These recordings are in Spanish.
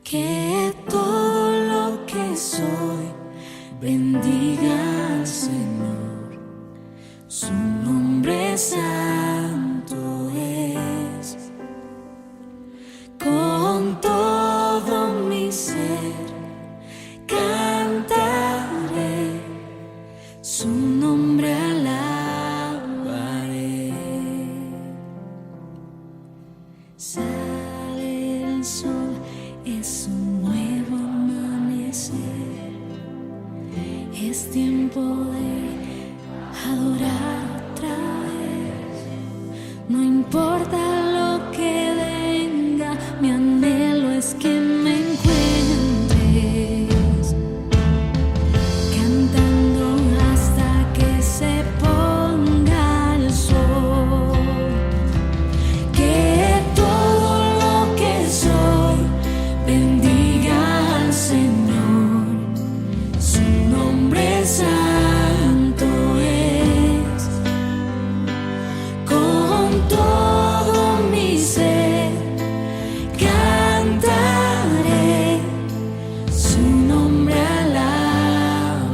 Que todo lo que soy bendiga al Señor. Su nombre santo es. Con todo mi ser cantaré, su nombre alabaré. Sale el sol, es un nuevo amanecer. Es tiempo de adorar otra vez. No importa lo que venga, mi anhelo es que me encuentres cantando hasta que se ponga el sol. Que todo lo que soy bendiga al Señor. Su nombre santo es. Con todo mi ser cantaré, su nombre alabaré.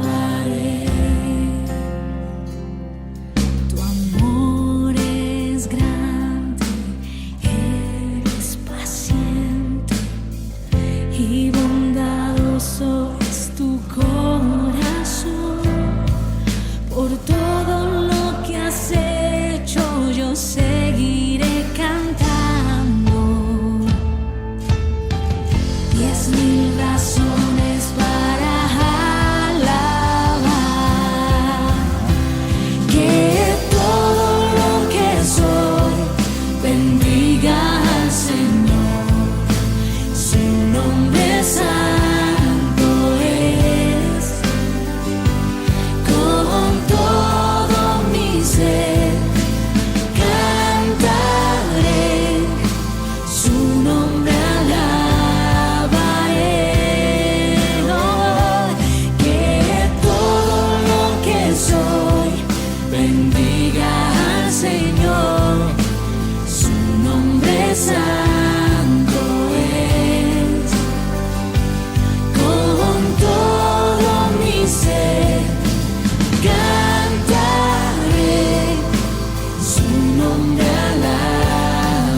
Tu amor es grande, eres paciente y bondadoso es tu corazón. Por todo lo que has hecho, yo seguiré cantando. 10,000 razones para alabar. Que todo lo que soy bendiga al Señor. Su nombre santo es. Con todo mi ser cantaré, su nombre alabaré. Oh, que todo lo que soy bendiga al Señor. Su nombre santo es. Con todo mi ser cantaré, su nombre alabaré.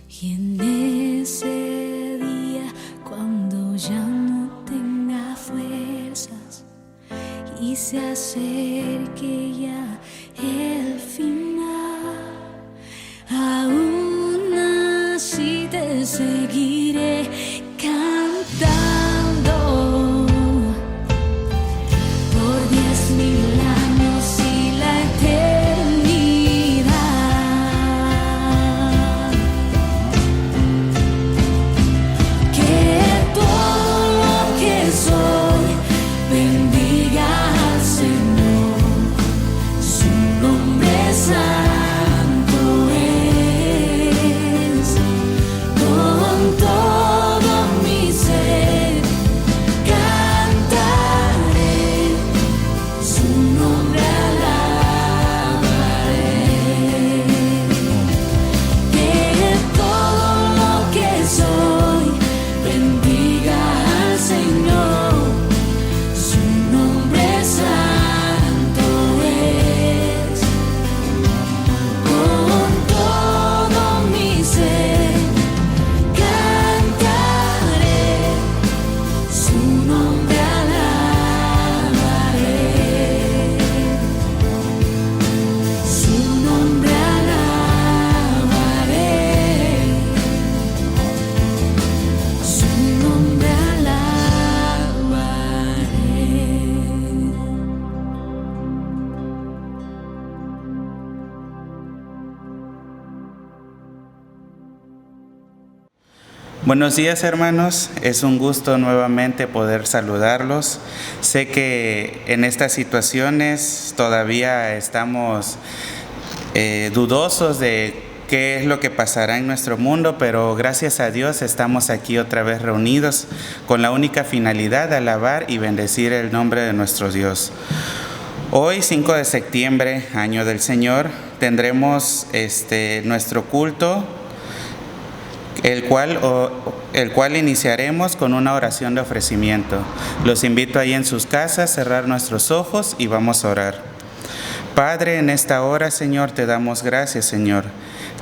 Y en ese día, cuando ya no tenga fuerzas y se acerque ya el final, aún así te seguiré cantando por 10,000 años y la eternidad. Que todo lo que soy bendiga al Señor. Su nombre santo es. Con todo mi ser cantaré, su nombre alabaré. Que todo lo que soy bendiga al Señor. Su nombre santo es. Con todo mi ser cantaré, su nombre alabaré. Su nombre alabaré. Su nombre alabaré. Buenos días, hermanos, es un gusto nuevamente poder saludarlos. Sé que en estas situaciones todavía estamos dudosos de qué es lo que pasará en nuestro mundo, pero gracias a Dios estamos aquí otra vez reunidos con la única finalidad de alabar y bendecir el nombre de nuestro Dios. Hoy, 5 de septiembre, año del Señor, tendremos nuestro culto, el cual iniciaremos con una oración de ofrecimiento. Los invito ahí en sus casas a cerrar nuestros ojos y vamos a orar. Padre, en esta hora, Señor, te damos gracias, Señor.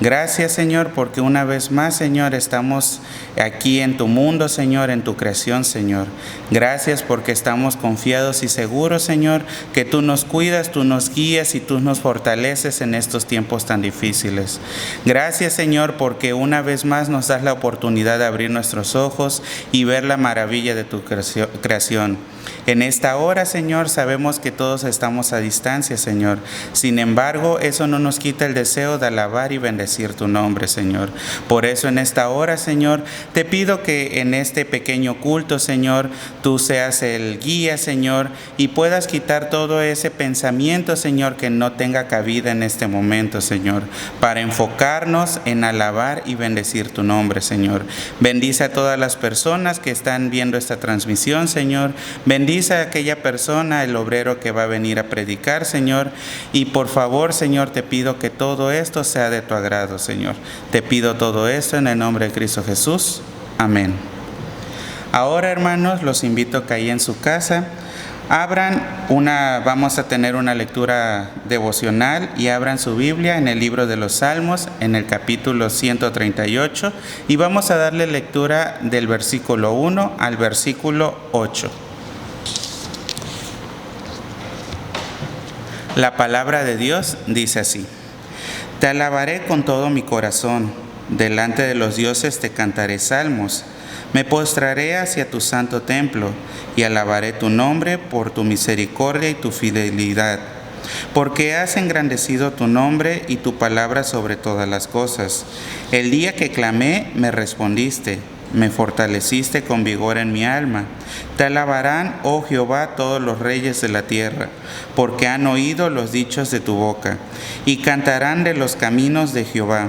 Gracias, Señor, porque una vez más, Señor, estamos aquí en tu mundo, Señor, en tu creación, Señor. Gracias porque estamos confiados y seguros, Señor, que tú nos cuidas, tú nos guías y tú nos fortaleces en estos tiempos tan difíciles. Gracias, Señor, porque una vez más nos das la oportunidad de abrir nuestros ojos y ver la maravilla de tu creación. En esta hora, Señor, sabemos que todos estamos a distancia, Señor. Sin embargo, eso no nos quita el deseo de alabar y bendecir tu nombre, Señor. Por eso en esta hora, Señor, te pido que en este pequeño culto, Señor, tú seas el guía, Señor, y puedas quitar todo ese pensamiento, Señor, que no tenga cabida en este momento, Señor, para enfocarnos en alabar y bendecir tu nombre, Señor. Bendice a todas las personas que están viendo esta transmisión, Señor. Bendice a aquella persona, el obrero que va a venir a predicar, Señor. Y por favor, Señor, te pido que todo esto sea de tu agrado, Señor. Te pido todo esto en el nombre de Cristo Jesús. Amén. Ahora, hermanos, los invito a que ahí en su casa vamos a tener una lectura devocional y abran su Biblia en el libro de los Salmos, en el capítulo 138, y vamos a darle lectura del versículo 1 al versículo 8. La palabra de Dios dice así: Te alabaré con todo mi corazón, delante de los dioses te cantaré salmos. Me postraré hacia tu santo templo y alabaré tu nombre por tu misericordia y tu fidelidad, porque has engrandecido tu nombre y tu palabra sobre todas las cosas. El día que clamé, me respondiste, me fortaleciste con vigor en mi alma. Te alabarán, oh Jehová, todos los reyes de la tierra, porque han oído los dichos de tu boca, y cantarán de los caminos de Jehová,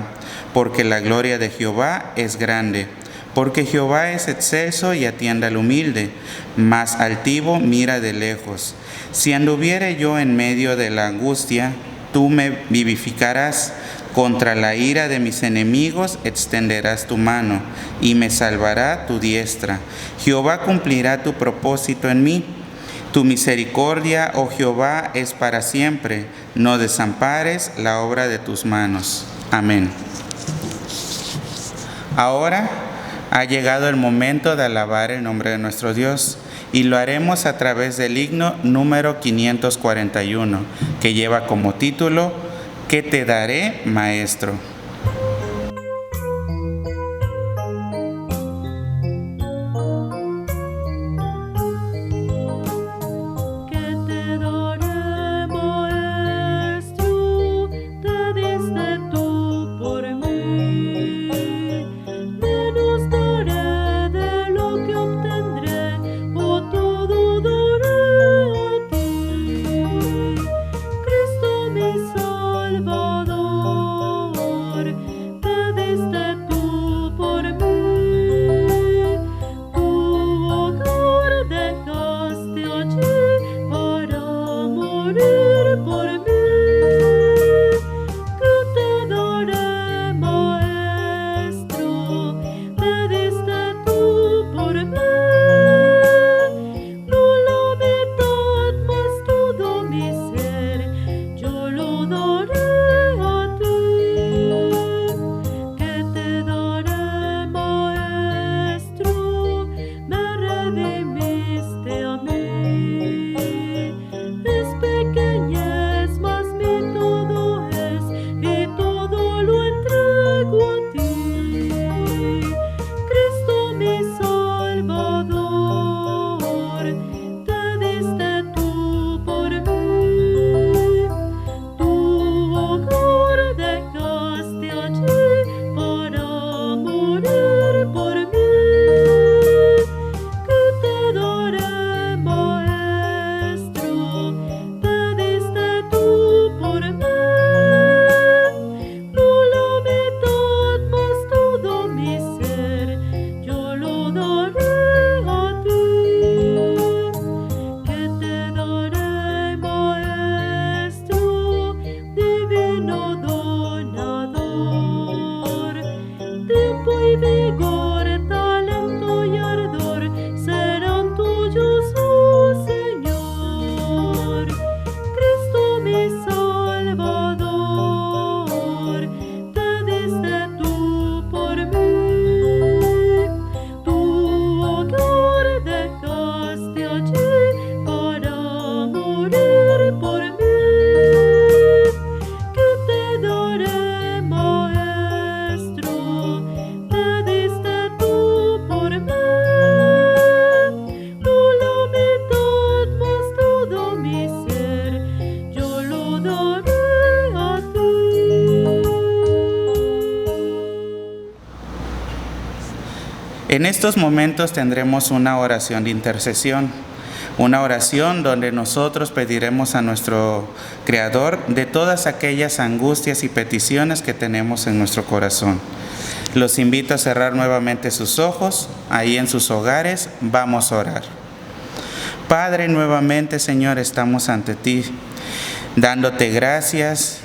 porque la gloria de Jehová es grande. Porque Jehová es excelso y atiende al humilde, mas altivo mira de lejos. Si anduviere yo en medio de la angustia, tú me vivificarás. Contra la ira de mis enemigos extenderás tu mano, y me salvará tu diestra. Jehová cumplirá tu propósito en mí. Tu misericordia, oh Jehová, es para siempre. No desampares la obra de tus manos. Amén. Ahora ha llegado el momento de alabar el nombre de nuestro Dios, y lo haremos a través del himno número 541, que lleva como título ¿Qué te daré, Maestro? Cristo mi Salvador. En estos momentos tendremos una oración de intercesión, una oración donde nosotros pediremos a nuestro Creador de todas aquellas angustias y peticiones que tenemos en nuestro corazón. Los invito a cerrar nuevamente sus ojos, ahí en sus hogares, vamos a orar. Padre, nuevamente, Señor, estamos ante ti, dándote gracias,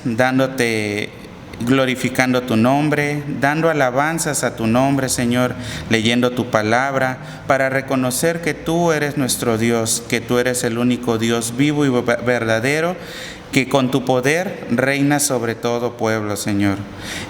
glorificando tu nombre, dando alabanzas a tu nombre, Señor, leyendo tu palabra, para reconocer que tú eres nuestro Dios, que tú eres el único Dios vivo y verdadero, que con tu poder reinas sobre todo pueblo, Señor.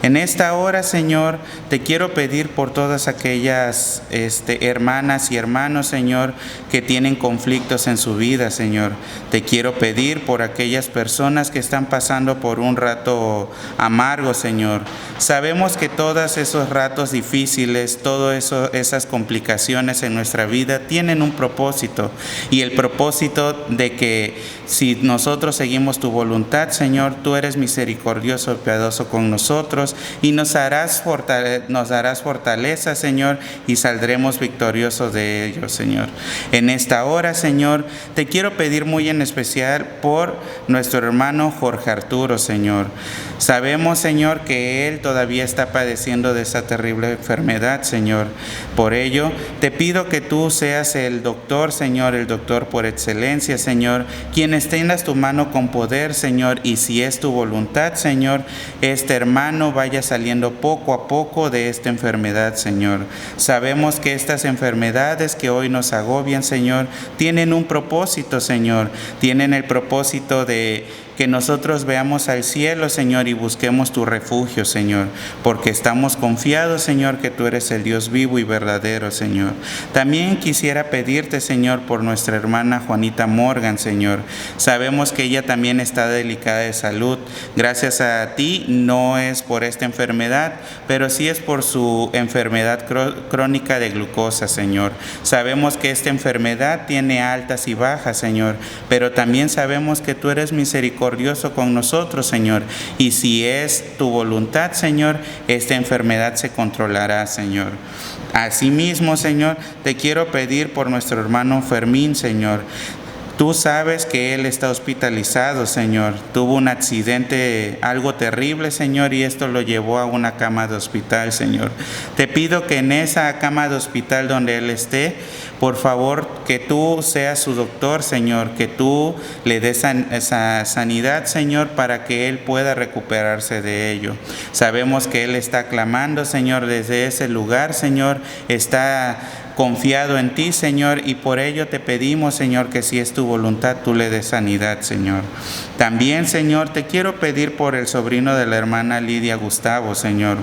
En esta hora, Señor, te quiero pedir por todas aquellas hermanas y hermanos, Señor, que tienen conflictos en su vida, Señor. Te quiero pedir por aquellas personas que están pasando por un rato amargo, Señor. Sabemos que todos esos ratos difíciles, esas complicaciones en nuestra vida tienen un propósito, y el propósito de que si nosotros seguimos tu voluntad, Señor, tú eres misericordioso y piadoso con nosotros, y nos darás fortaleza, Señor, y saldremos victoriosos de ello, Señor. En esta hora, Señor, te quiero pedir muy en especial por nuestro hermano Jorge Arturo, Señor. Sabemos, Señor, que él todavía está padeciendo de esa terrible enfermedad, Señor. Por ello, te pido que tú seas el doctor, Señor, el doctor por excelencia, Señor, quien extiendas tu mano con poder, Señor, y si es tu voluntad, Señor, este hermano vaya saliendo poco a poco de esta enfermedad, Señor. Sabemos que estas enfermedades que hoy nos agobian, Señor, tienen un propósito, Señor. Tienen el propósito de que nosotros veamos al cielo, Señor, y busquemos tu refugio, Señor, porque estamos confiados, Señor, que tú eres el Dios vivo y verdadero, Señor. También quisiera pedirte, Señor, por nuestra hermana Juanita Morgan, Señor. Sabemos que ella también está delicada de salud. Gracias a ti no es por esta enfermedad, pero sí es por su enfermedad crónica de glucosa, Señor. Sabemos que esta enfermedad tiene altas y bajas, Señor, pero también sabemos que tú eres misericordioso con nosotros, Señor, y si es tu voluntad, Señor, esta enfermedad se controlará, Señor. Asimismo, Señor, te quiero pedir por nuestro hermano Fermín, Señor. Tú sabes que él está hospitalizado, Señor. Tuvo un accidente algo terrible, Señor, y esto lo llevó a una cama de hospital, Señor. Te pido que en esa cama de hospital donde él esté, por favor, que tú seas su doctor, Señor, que tú le des esa sanidad, Señor, para que él pueda recuperarse de ello. Sabemos que él está clamando, Señor, desde ese lugar, Señor, está confiado en ti, Señor, y por ello te pedimos, Señor, que si es tu voluntad, tú le des sanidad, Señor. También, Señor, te quiero pedir por el sobrino de la hermana Lidia Gustavo, Señor.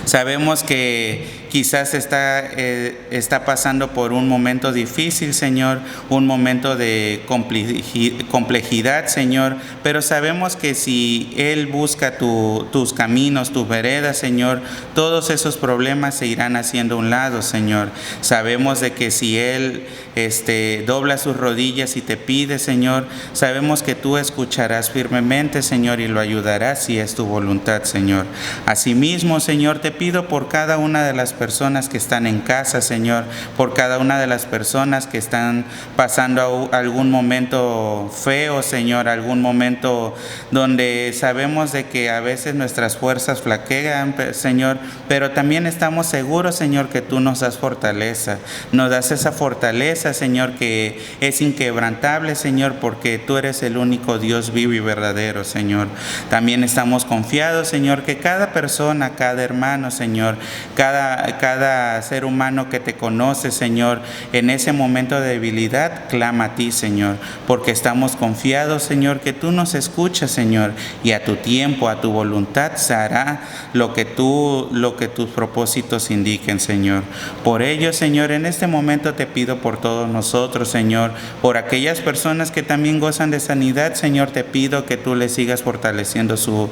Sabemos que quizás está pasando por un momento difícil, Señor, un momento de complejidad, Señor, pero sabemos que si Él busca tus caminos, tus veredas, Señor, todos esos problemas se irán haciendo a un lado, Señor. Sabemos de que si Él dobla sus rodillas y te pide, Señor, sabemos que tú escucharás firmemente, Señor, y lo ayudarás si es tu voluntad, Señor. Asimismo, Señor, te pido por cada una de las personas que están en casa, Señor, por cada una de las personas que están pasando algún momento feo, Señor, algún momento donde sabemos de que a veces nuestras fuerzas flaquean, Señor, pero también estamos seguros, Señor, que tú nos das fortaleza, nos das esa fortaleza, Señor, que es inquebrantable, Señor, porque tú eres el único Dios vivo y verdadero, Señor. También estamos confiados, Señor, que cada persona, cada hermano, Señor, cada ser humano que te conoce, Señor, en ese momento de debilidad, clama a ti, Señor, porque estamos confiados, Señor, que tú nos escuchas, Señor, y a tu tiempo, a tu voluntad, se hará lo que tus propósitos indiquen, Señor. Por ello, Señor, en este momento te pido por todos nosotros, Señor, por aquellas personas que también gozan de sanidad, Señor, te pido que tú les sigas fortaleciendo su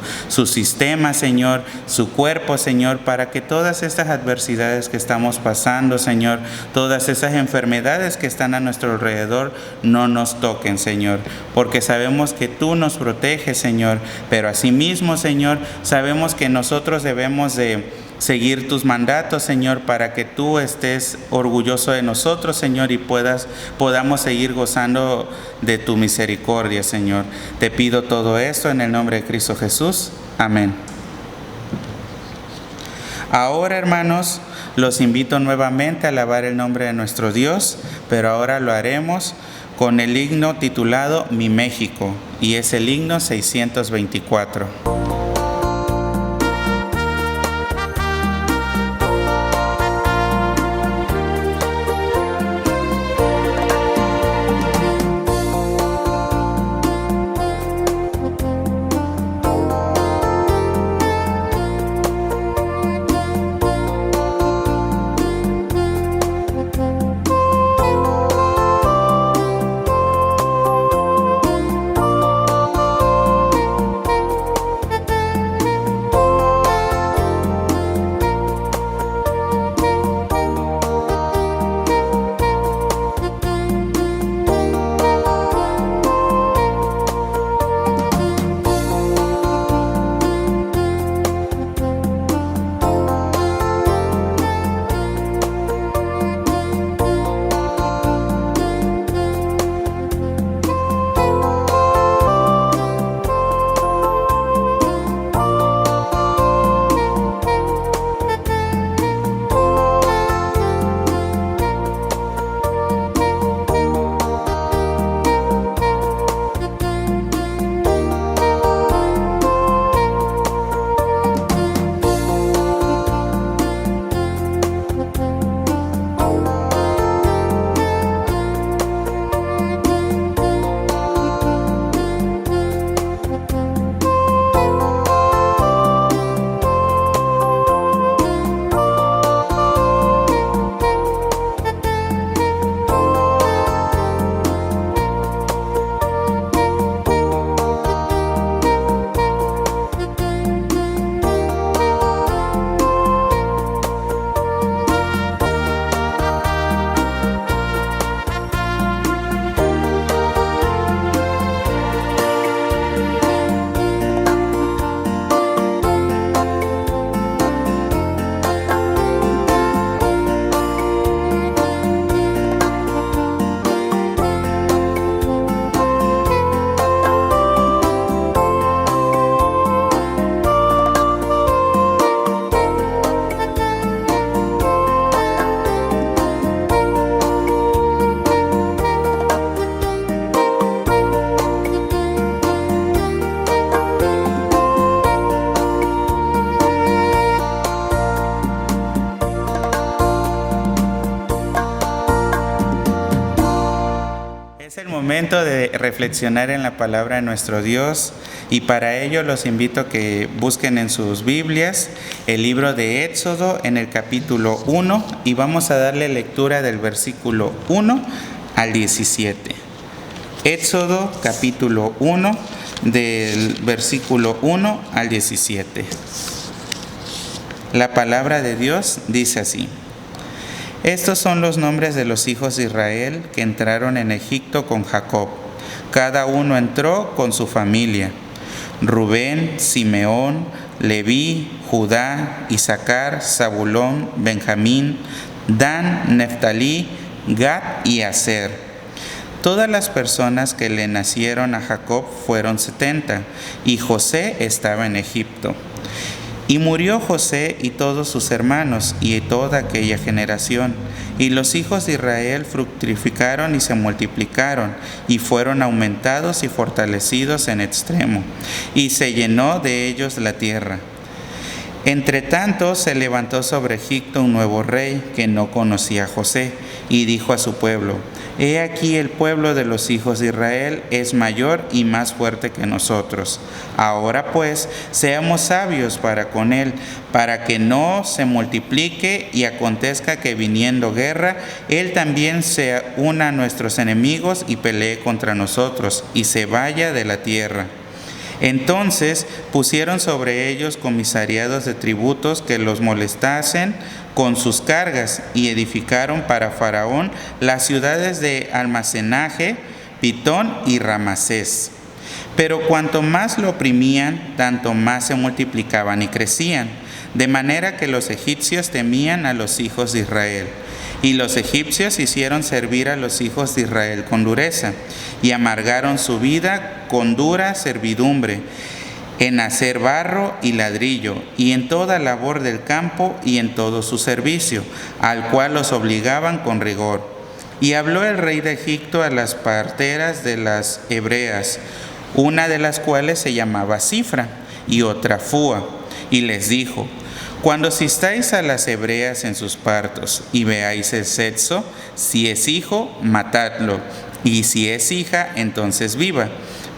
sistema, Señor, su cuerpo, Señor, para que todas estas adversidades adversidades que estamos pasando, Señor, todas esas enfermedades que están a nuestro alrededor, no nos toquen, Señor, porque sabemos que tú nos proteges, Señor, pero asimismo, Señor, sabemos que nosotros debemos de seguir tus mandatos, Señor, para que tú estés orgulloso de nosotros, Señor, y podamos seguir gozando de tu misericordia, Señor. Te pido todo esto en el nombre de Cristo Jesús. Amén. Ahora, hermanos, los invito nuevamente a alabar el nombre de nuestro Dios, pero ahora lo haremos con el himno titulado Mi México, y es el himno 624. Momento de reflexionar en la palabra de nuestro Dios, y para ello los invito a que busquen en sus Biblias el libro de Éxodo en el capítulo 1 y vamos a darle lectura del versículo 1 al 17. Éxodo capítulo 1 del versículo 1 al 17. La palabra de Dios dice así: Estos son los nombres de los hijos de Israel que entraron en Egipto con Jacob. Cada uno entró con su familia: Rubén, Simeón, Leví, Judá, Isaacar, Zabulón, Benjamín, Dan, Neftalí, Gad y Aser. Todas las personas que le nacieron a Jacob fueron 70, y José estaba en Egipto. Y murió José y todos sus hermanos y toda aquella generación. Y los hijos de Israel fructificaron y se multiplicaron, y fueron aumentados y fortalecidos en extremo, y se llenó de ellos la tierra. Entre tanto se levantó sobre Egipto un nuevo rey que no conocía a José, y dijo a su pueblo: He aquí el pueblo de los hijos de Israel es mayor y más fuerte que nosotros. Ahora pues, seamos sabios para con él, para que no se multiplique y acontezca que viniendo guerra, él también se una a nuestros enemigos y pelee contra nosotros y se vaya de la tierra. Entonces pusieron sobre ellos comisariados de tributos que los molestasen con sus cargas, y edificaron para Faraón las ciudades de almacenaje, Pitón y Ramasés. Pero cuanto más lo oprimían, tanto más se multiplicaban y crecían, de manera que los egipcios temían a los hijos de Israel. Y los egipcios hicieron servir a los hijos de Israel con dureza, y amargaron su vida con dura servidumbre, en hacer barro y ladrillo, y en toda labor del campo y en todo su servicio, al cual los obligaban con rigor. Y habló el rey de Egipto a las parteras de las hebreas, una de las cuales se llamaba Cifra y otra Fúa, y les dijo: cuando asistáis a las hebreas en sus partos y veáis el sexo, si es hijo, matadlo, y si es hija, entonces viva.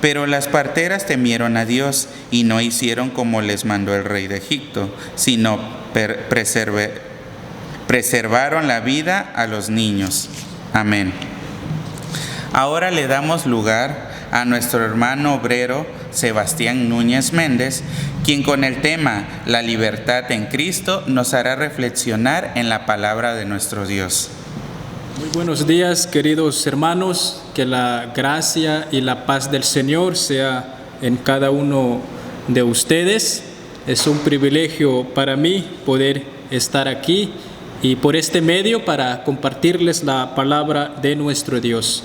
Pero las parteras temieron a Dios y no hicieron como les mandó el rey de Egipto, sino preservaron la vida a los niños. Amén. Ahora le damos lugar a nuestro hermano obrero Sebastián Núñez Méndez, quien con el tema La libertad en Cristo nos hará reflexionar en la palabra de nuestro Dios. Muy buenos días, queridos hermanos, que la gracia y la paz del Señor sea en cada uno de ustedes. Es un privilegio para mí poder estar aquí y por este medio para compartirles la palabra de nuestro Dios.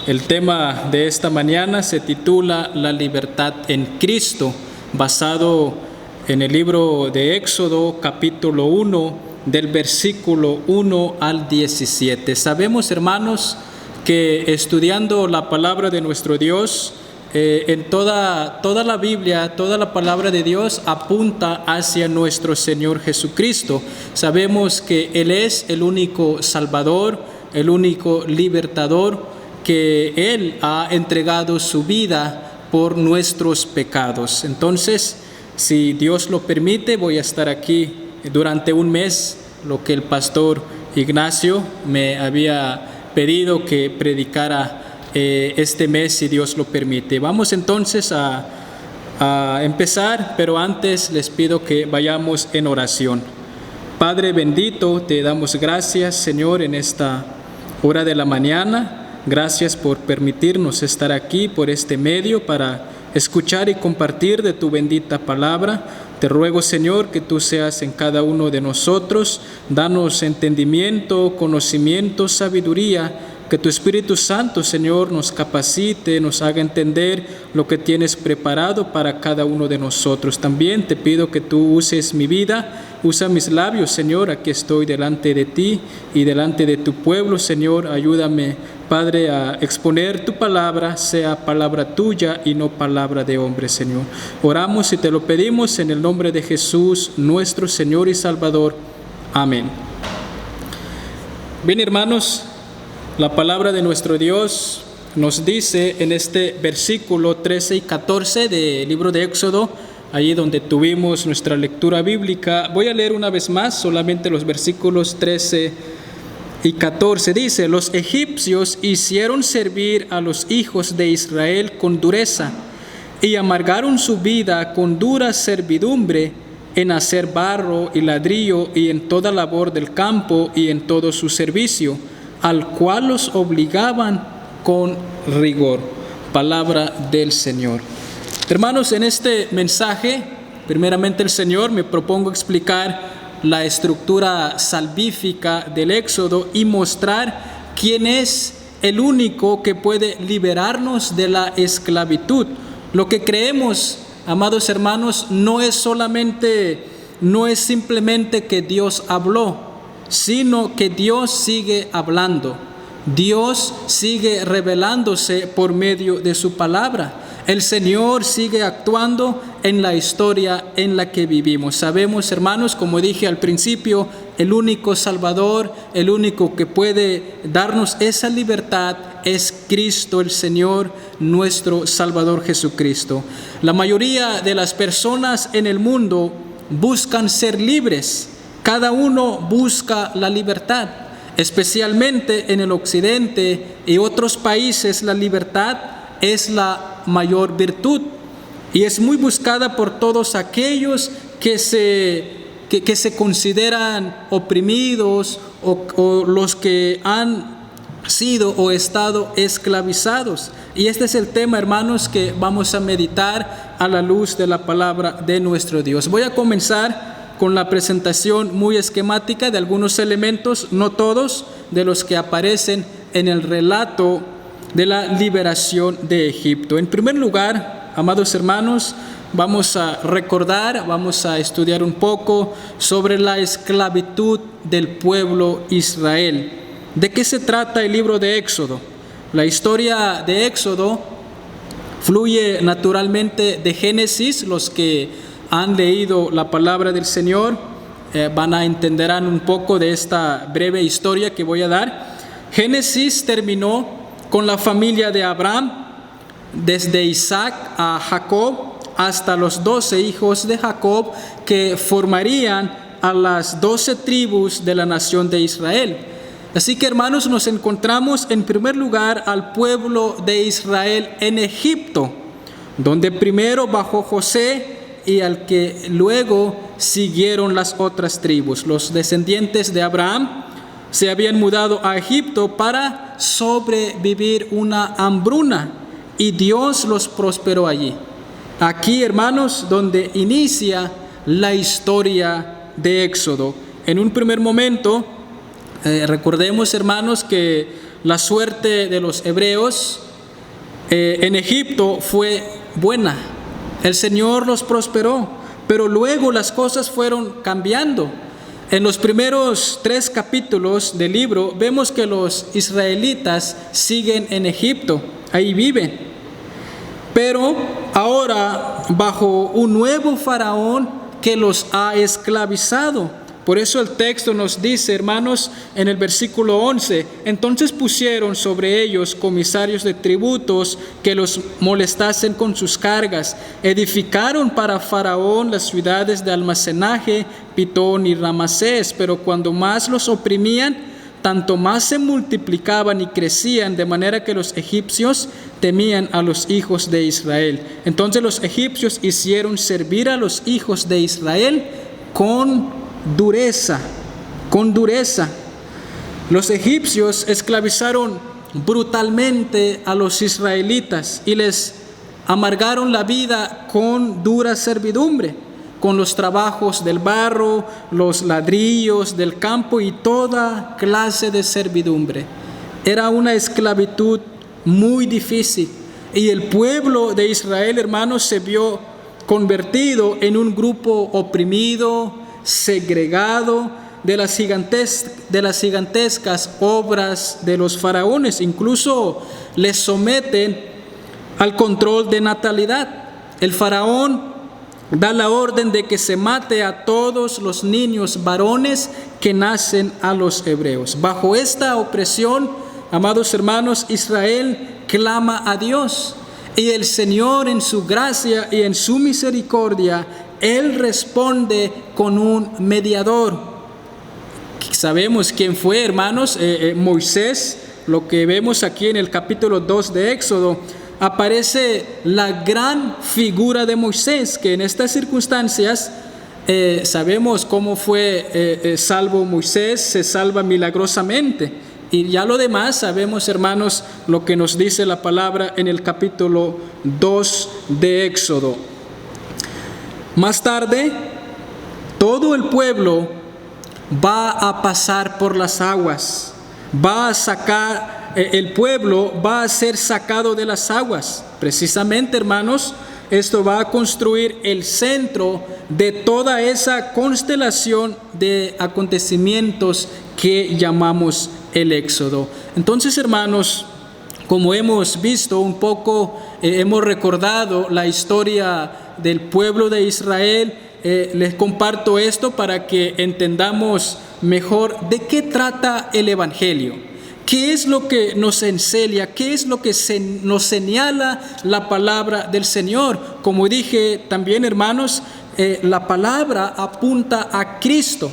El tema de esta mañana se titula La libertad en Cristo, basado en el libro de Éxodo, capítulo 1, del versículo 1 al 17. Sabemos, hermanos, que estudiando la palabra de nuestro Dios, en toda la Biblia, toda la palabra de Dios apunta hacia nuestro Señor Jesucristo. Sabemos que Él es el único Salvador, el único libertador, que Él ha entregado su vida por nuestros pecados. Entonces, si Dios lo permite, voy a estar aquí durante un mes, lo que el pastor Ignacio me había pedido que predicara este mes, si Dios lo permite. Vamos entonces a empezar, pero antes les pido que vayamos en oración. Padre bendito, te damos gracias, Señor, en esta hora de la mañana. Gracias por permitirnos estar aquí por este medio para escuchar y compartir de tu bendita palabra. Te ruego, Señor, que tú seas en cada uno de nosotros. Danos entendimiento, conocimiento, sabiduría. Que tu Espíritu Santo, Señor, nos capacite, nos haga entender lo que tienes preparado para cada uno de nosotros. También te pido que tú uses mi vida, usa mis labios, Señor. Aquí estoy delante de ti y delante de tu pueblo, Señor. Ayúdame, Padre, a exponer tu palabra, sea palabra tuya y no palabra de hombre, Señor. Oramos y te lo pedimos en el nombre de Jesús, nuestro Señor y Salvador. Amén. Bien, hermanos, la palabra de nuestro Dios nos dice en este versículo 13 y 14 del libro de Éxodo, allí donde tuvimos nuestra lectura bíblica. Voy a leer una vez más solamente los versículos 13 y 14. Dice: los egipcios hicieron servir a los hijos de Israel con dureza y amargaron su vida con dura servidumbre en hacer barro y ladrillo y en toda labor del campo y en todo su servicio, al cual los obligaban con rigor. Palabra del Señor. Hermanos, en este mensaje, primeramente el Señor me propongo explicar la estructura salvífica del Éxodo y mostrar quién es el único que puede liberarnos de la esclavitud. Lo que creemos, amados hermanos, no es simplemente que Dios habló, sino que Dios sigue hablando. Dios sigue revelándose por medio de su palabra. El Señor sigue actuando en la historia en la que vivimos. Sabemos, hermanos, como dije al principio, el único Salvador, el único que puede darnos esa libertad es Cristo el Señor, nuestro Salvador Jesucristo. La mayoría de las personas en el mundo buscan ser libres. Cada uno busca la libertad, especialmente en el occidente y otros países. La libertad es la mayor virtud. y es muy buscada por todos aquellos que se consideran oprimidos o los que han sido o estado esclavizados. Y este es el tema, hermanos, que vamos a meditar a la luz de la palabra de nuestro Dios. Voy a comenzar con la presentación muy esquemática de algunos elementos, no todos, de los que aparecen en el relato de la liberación de Egipto. En primer lugar, amados hermanos, vamos a recordar, vamos a estudiar un poco sobre la esclavitud del pueblo Israel. ¿De qué se trata el libro de Éxodo? La historia de Éxodo fluye naturalmente de Génesis. Los que han leído la palabra del Señor entenderán un poco de esta breve historia que voy a dar. Génesis terminó con la familia de Abraham, desde Isaac a Jacob, hasta los 12 hijos de Jacob, que formarían a las 12 tribus de la nación de Israel. Así que, hermanos, nos encontramos en primer lugar al pueblo de Israel en Egipto, donde primero bajó José y al que luego siguieron las otras tribus. Los descendientes de Abraham se habían mudado a Egipto para sobrevivir una hambruna y Dios los prosperó allí. Aquí, hermanos, donde inicia la historia de Éxodo. En un primer momento, recordemos, hermanos, que la suerte de los hebreos en Egipto fue buena. El Señor los prosperó, pero luego las cosas fueron cambiando. En los primeros 3 capítulos del libro vemos que los israelitas siguen en Egipto, ahí viven. Pero ahora bajo un nuevo faraón que los ha esclavizado. Por eso el texto nos dice, hermanos, en el versículo 11, entonces pusieron sobre ellos comisarios de tributos que los molestasen con sus cargas. Edificaron para Faraón las ciudades de almacenaje, Pitón y Ramasés, pero cuando más los oprimían, tanto más se multiplicaban y crecían, de manera que los egipcios temían a los hijos de Israel. Entonces los egipcios hicieron servir a los hijos de Israel con dureza. Los egipcios esclavizaron brutalmente a los israelitas y les amargaron la vida con dura servidumbre, con los trabajos del barro, los ladrillos del campo y toda clase de servidumbre. Era una esclavitud muy difícil y el pueblo de Israel, hermanos, se vio convertido en un grupo oprimido, segregado de las gigantescas obras de los faraones. Incluso les someten al control de natalidad. El faraón da la orden de que se mate a todos los niños varones que nacen a los hebreos. Bajo esta opresión, amados hermanos, Israel clama a Dios y el Señor, en su gracia y en su misericordia, Él responde con un mediador. Sabemos quién fue, hermanos, Moisés. Lo que vemos aquí en el capítulo 2 de Éxodo, aparece la gran figura de Moisés, que en estas circunstancias sabemos cómo fue salvo Moisés, se salva milagrosamente. Y ya lo demás sabemos, hermanos, lo que nos dice la palabra en el capítulo 2 de Éxodo. Más tarde, todo el pueblo va a pasar por las aguas, el pueblo va a ser sacado de las aguas. Precisamente, hermanos, esto va a construir el centro de toda esa constelación de acontecimientos que llamamos el Éxodo. Entonces, hermanos, como hemos visto un poco, hemos recordado la historia del pueblo de Israel. Les comparto esto para que entendamos mejor de qué trata el Evangelio. ¿Qué es lo que nos enseña? ¿Qué es lo que nos señala la palabra del Señor? Como dije también, hermanos, la palabra apunta a Cristo.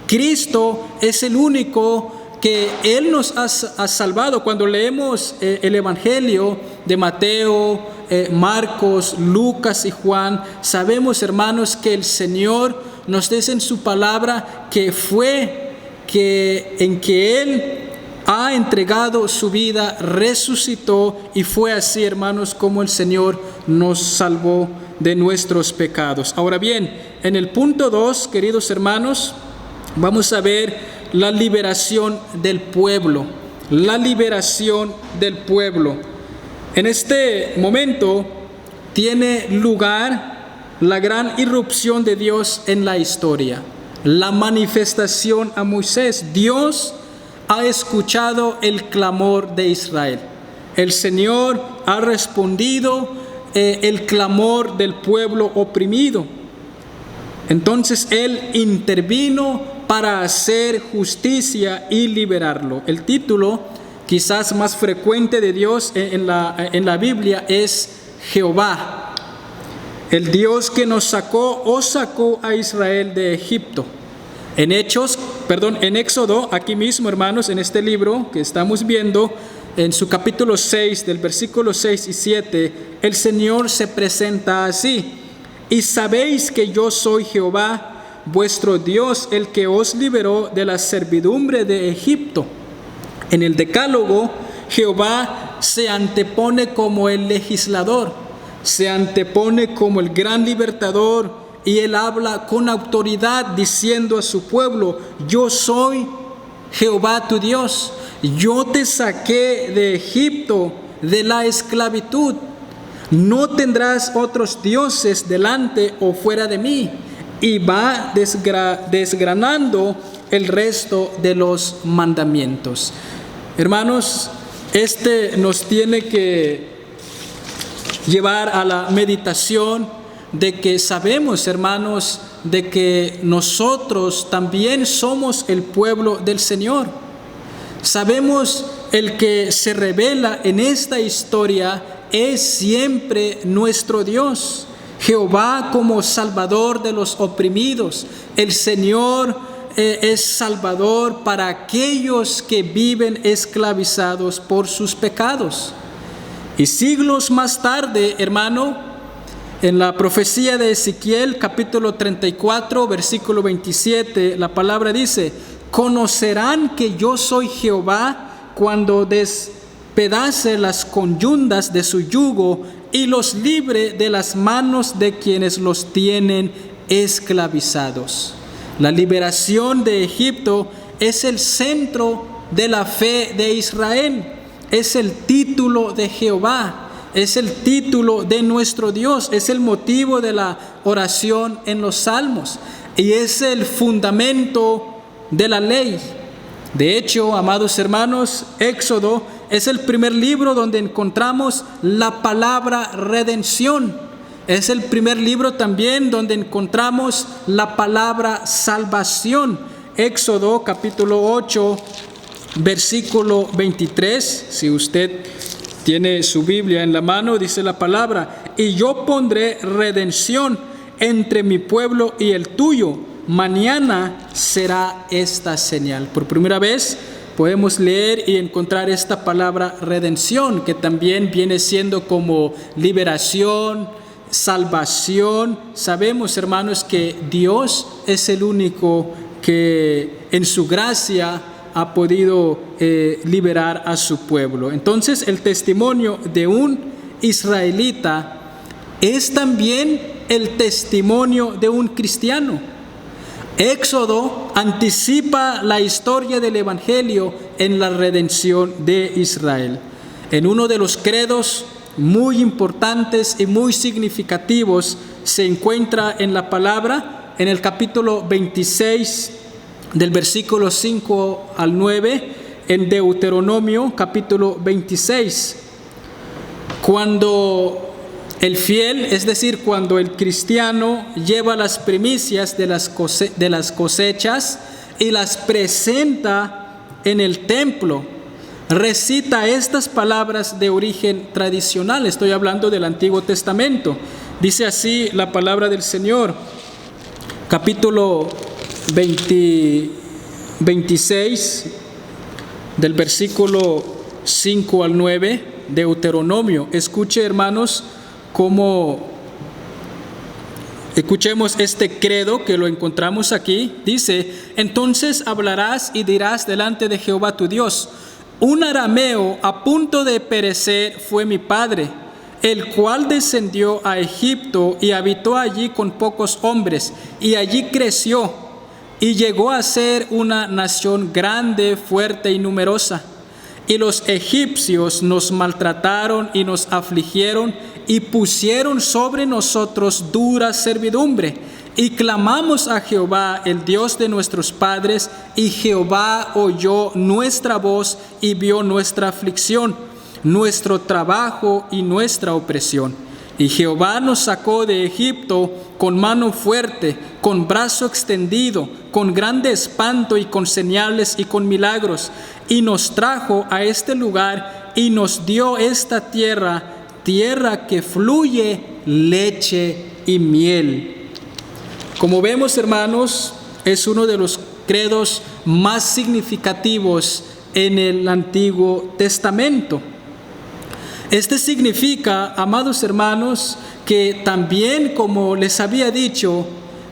Cristo es el único que Él nos ha salvado. Cuando leemos el Evangelio de Mateo, Marcos, Lucas y Juan, sabemos, hermanos, que el Señor nos dice en su palabra que Él ha entregado su vida, resucitó, y fue así, hermanos, como el Señor nos salvó de nuestros pecados. Ahora bien, en el punto 2, queridos hermanos, vamos a ver la liberación del pueblo. La liberación del pueblo. En este momento tiene lugar la gran irrupción de Dios en la historia, la manifestación a Moisés. Dios ha escuchado el clamor de Israel. El Señor ha respondido el clamor del pueblo oprimido. Entonces Él intervino para hacer justicia y liberarlo. El título quizás más frecuente de Dios en la Biblia es Jehová, el Dios que nos sacó a Israel de Egipto. En Éxodo, aquí mismo, hermanos, en este libro que estamos viendo, en su capítulo 6, del versículo 6 y 7, el Señor se presenta así: y sabéis que yo soy Jehová, vuestro Dios, el que os liberó de la servidumbre de Egipto. En el Decálogo, Jehová se antepone como el legislador, se antepone como el gran libertador, y Él habla con autoridad diciendo a su pueblo: yo soy Jehová tu Dios, yo te saqué de Egipto, de la esclavitud. No tendrás otros dioses delante o fuera de mí. Y va desgranando el resto de los mandamientos. Hermanos, este nos tiene que llevar a la meditación de que sabemos, hermanos, de que nosotros también somos el pueblo del Señor. Sabemos el que se revela en esta historia es siempre nuestro Dios, Jehová como Salvador de los oprimidos. El Señor es Salvador para aquellos que viven esclavizados por sus pecados. Y siglos más tarde, hermano, en la profecía de Ezequiel, capítulo 34, versículo 27, la palabra dice: conocerán que yo soy Jehová cuando despedace las conyundas de su yugo y los libre de las manos de quienes los tienen esclavizados. La liberación de Egipto es el centro de la fe de Israel, es el título de Jehová, es el título de nuestro Dios, es el motivo de la oración en los salmos y es el fundamento de la ley. De hecho, amados hermanos, Éxodo es el primer libro donde encontramos la palabra redención. Es el primer libro también donde encontramos la palabra salvación. Éxodo capítulo 8, versículo 23, si usted tiene su Biblia en la mano, dice la palabra: y yo pondré redención entre mi pueblo y el tuyo, mañana será esta señal. Por primera vez podemos leer y encontrar esta palabra redención, que también viene siendo como liberación, salvación. Sabemos, hermanos, que Dios es el único que en su gracia ha podido liberar a su pueblo. Entonces, el testimonio de un israelita es también el testimonio de un cristiano. Éxodo anticipa la historia del Evangelio en la redención de Israel. En uno de los credos muy importantes y muy significativos se encuentra en la palabra, en el capítulo 26, del versículo 5 al 9, en Deuteronomio capítulo 26. Cuando el fiel, es decir, cuando el cristiano lleva las primicias de las cosechas y las presenta en el templo, recita estas palabras de origen tradicional. Estoy hablando del Antiguo Testamento. Dice así la palabra del Señor, capítulo 26, del versículo 5 al 9, Deuteronomio. Escuche, hermanos, como escuchemos este credo que lo encontramos aquí. Dice: entonces hablarás y dirás delante de Jehová tu Dios: un arameo a punto de perecer fue mi padre, el cual descendió a Egipto y habitó allí con pocos hombres, y allí creció, y llegó a ser una nación grande, fuerte y numerosa. Y los egipcios nos maltrataron y nos afligieron, y pusieron sobre nosotros dura servidumbre. Y clamamos a Jehová, el Dios de nuestros padres, y Jehová oyó nuestra voz y vio nuestra aflicción, nuestro trabajo y nuestra opresión. Y Jehová nos sacó de Egipto con mano fuerte, con brazo extendido, con grande espanto y con señales y con milagros. Y nos trajo a este lugar y nos dio esta tierra, tierra que fluye leche y miel. Como vemos, hermanos, es uno de los credos más significativos en el Antiguo Testamento. Este significa, amados hermanos, que también, como les había dicho,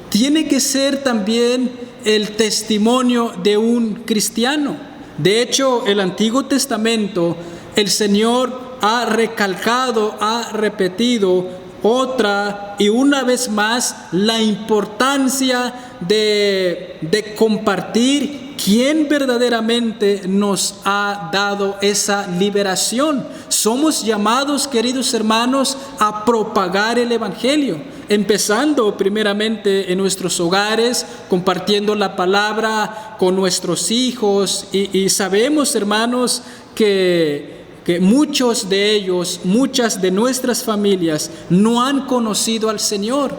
tiene que ser también el testimonio de un cristiano. De hecho, el Antiguo Testamento, el Señor ha recalcado, ha repetido otra y una vez más la importancia de compartir quién verdaderamente nos ha dado esa liberación. Somos llamados, queridos hermanos, a propagar el Evangelio, empezando primeramente en nuestros hogares, compartiendo la palabra con nuestros hijos, y sabemos, hermanos, que muchos de ellos, muchas de nuestras familias no han conocido al Señor.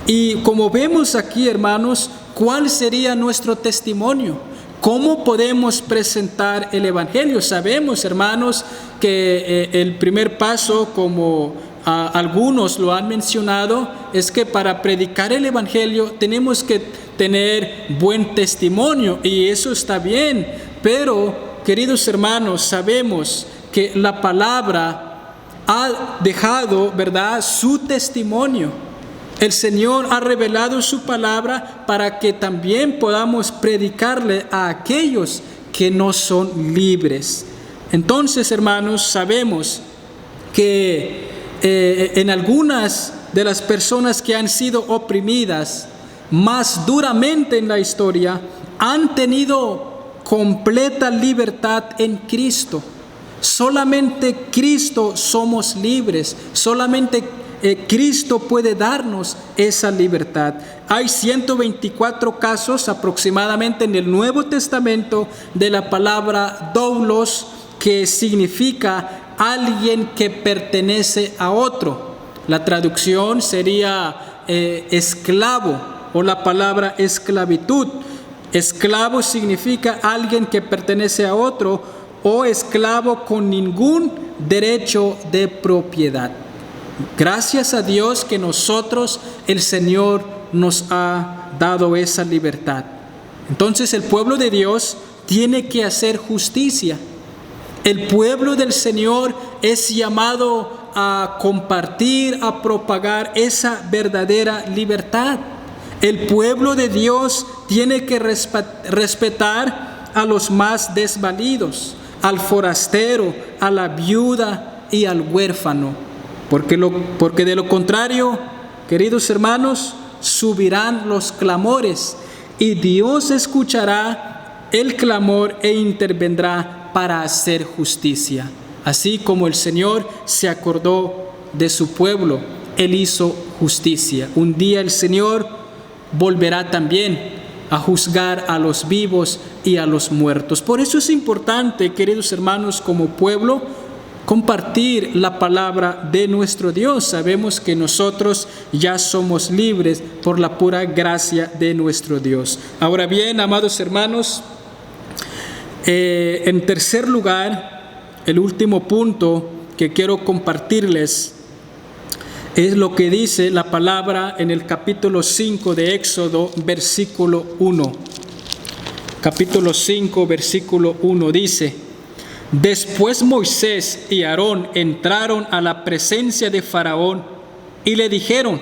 Y como vemos aquí, hermanos, ¿cuál sería nuestro testimonio? ¿Cómo podemos presentar el Evangelio? Sabemos, hermanos, que el primer paso, como algunos lo han mencionado, es que para predicar el Evangelio tenemos que tener buen testimonio, y eso está bien, pero, queridos hermanos, sabemos que la palabra ha dejado, ¿verdad?, su testimonio. El Señor ha revelado su palabra para que también podamos predicarle a aquellos que no son libres. Entonces, hermanos, sabemos que en algunas de las personas que han sido oprimidas más duramente en la historia, han tenido completa libertad en Cristo. Solamente Cristo somos libres, solamente Cristo puede darnos esa libertad. Hay 124 casos aproximadamente en el Nuevo Testamento de la palabra doulos, que significa alguien que pertenece a otro. La traducción sería esclavo, o la palabra esclavitud. Esclavo significa alguien que pertenece a otro, o esclavo con ningún derecho de propiedad. Gracias a Dios que nosotros, el Señor nos ha dado esa libertad. Entonces el pueblo de Dios tiene que hacer justicia. El pueblo del Señor es llamado a compartir, a propagar esa verdadera libertad. El pueblo de Dios tiene que respetar a los más desvalidos, al forastero, a la viuda y al huérfano, porque de lo contrario, queridos hermanos, subirán los clamores, y Dios escuchará el clamor e intervendrá para hacer justicia. Así como el Señor se acordó de su pueblo, Él hizo justicia. Un día el Señor volverá también a juzgar a los vivos y a los muertos. Por eso es importante, queridos hermanos, como pueblo, compartir la palabra de nuestro Dios. Sabemos que nosotros ya somos libres por la pura gracia de nuestro Dios. Ahora bien, amados hermanos, en tercer lugar, el último punto que quiero compartirles es lo que dice la palabra en el capítulo 5 de Éxodo, versículo 1. Capítulo 5, versículo 1 dice: Después Moisés y Aarón entraron a la presencia de Faraón y le dijeron: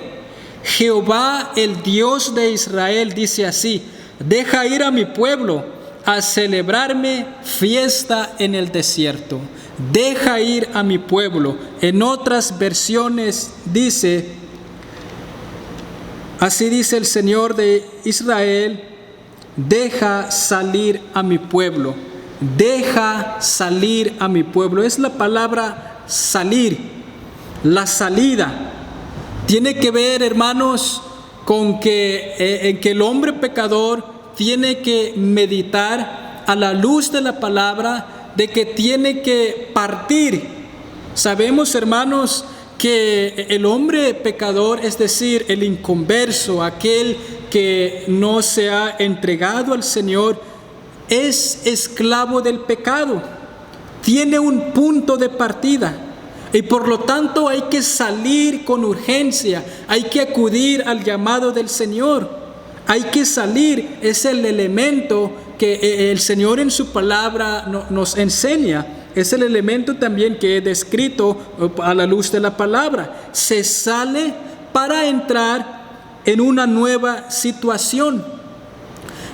Jehová, el Dios de Israel, dice así: deja ir a mi pueblo a celebrarme fiesta en el desierto. Deja ir a mi pueblo. En otras versiones dice: así dice el Señor de Israel: deja salir a mi pueblo. Deja salir a mi pueblo. Es la palabra salir, la salida. Tiene que ver, hermanos, con que el hombre pecador tiene que meditar a la luz de la palabra, de que tiene que partir. Sabemos, hermanos, que el hombre pecador, es decir, el inconverso, aquel que no se ha entregado al Señor, es esclavo del pecado. Tiene un punto de partida. Y por lo tanto hay que salir con urgencia, hay que acudir al llamado del Señor, hay que salir. Es el elemento que el Señor en su palabra nos enseña, es el elemento también que he descrito a la luz de la palabra. Se sale para entrar en una nueva situación.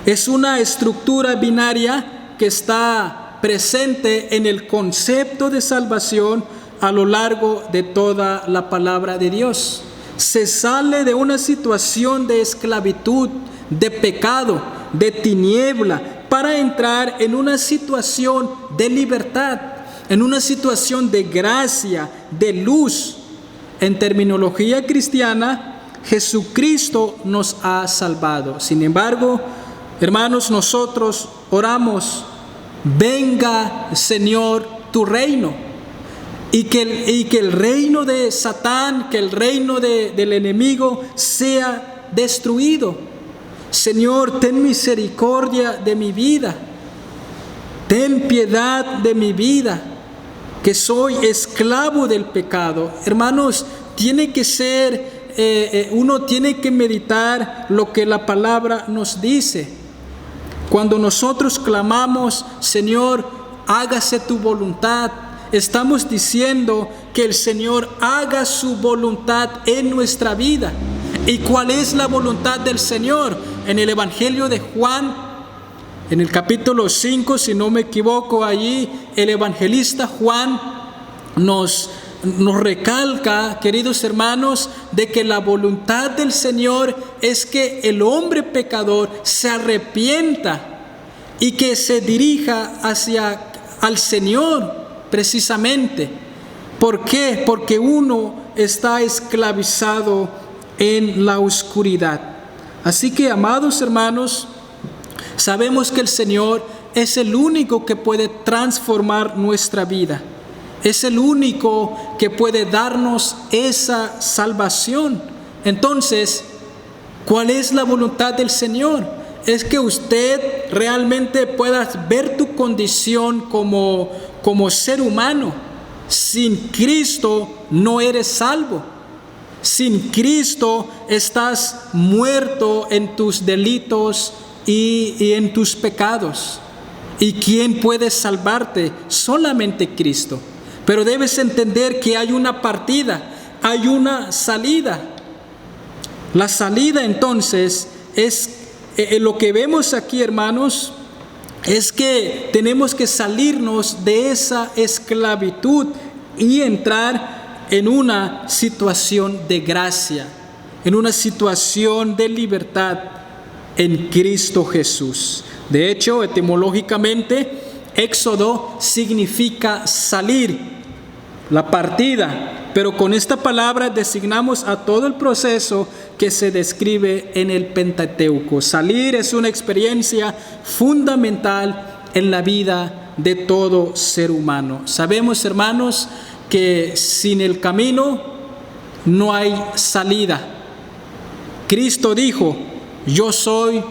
Es una estructura binaria que está presente en el concepto de salvación a lo largo de toda la palabra de Dios. Se sale de una situación de esclavitud, de pecado, de tiniebla, para entrar en una situación de libertad, en una situación de gracia, de luz. En terminología cristiana, Jesucristo nos ha salvado. Sin embargo, hermanos, nosotros oramos: venga, Señor, tu reino. Y que el reino de Satán, que el reino del enemigo sea destruido. Señor, ten misericordia de mi vida. Ten piedad de mi vida, que soy esclavo del pecado. Hermanos, tiene que ser, uno tiene que meditar lo que la palabra nos dice. Cuando nosotros clamamos: Señor, hágase tu voluntad, estamos diciendo que el Señor haga su voluntad en nuestra vida. ¿Y cuál es la voluntad del Señor? En el Evangelio de Juan, en el capítulo 5, si no me equivoco, allí el evangelista Juan nos recalca, queridos hermanos, de que la voluntad del Señor es que el hombre pecador se arrepienta y que se dirija al Señor. Precisamente. ¿Por qué? Porque uno está esclavizado en la oscuridad. Así que, amados hermanos, sabemos que el Señor es el único que puede transformar nuestra vida. Es el único que puede darnos esa salvación. Entonces, ¿cuál es la voluntad del Señor? Es que usted realmente pueda ver tu condición como ser humano. Sin Cristo no eres salvo. Sin Cristo estás muerto en tus delitos y en tus pecados. ¿Y quién puede salvarte? Solamente Cristo. Pero debes entender que hay una partida, hay una salida. La salida entonces es lo que vemos aquí, hermanos, es que tenemos que salirnos de esa esclavitud y entrar en una situación de gracia, en una situación de libertad en Cristo Jesús. De hecho, etimológicamente, éxodo significa salir, la partida, pero con esta palabra designamos a todo el proceso que se describe en el Pentateuco. Salir es una experiencia fundamental en la vida de todo ser humano. Sabemos, hermanos, que sin el camino no hay salida. Cristo dijo: yo soy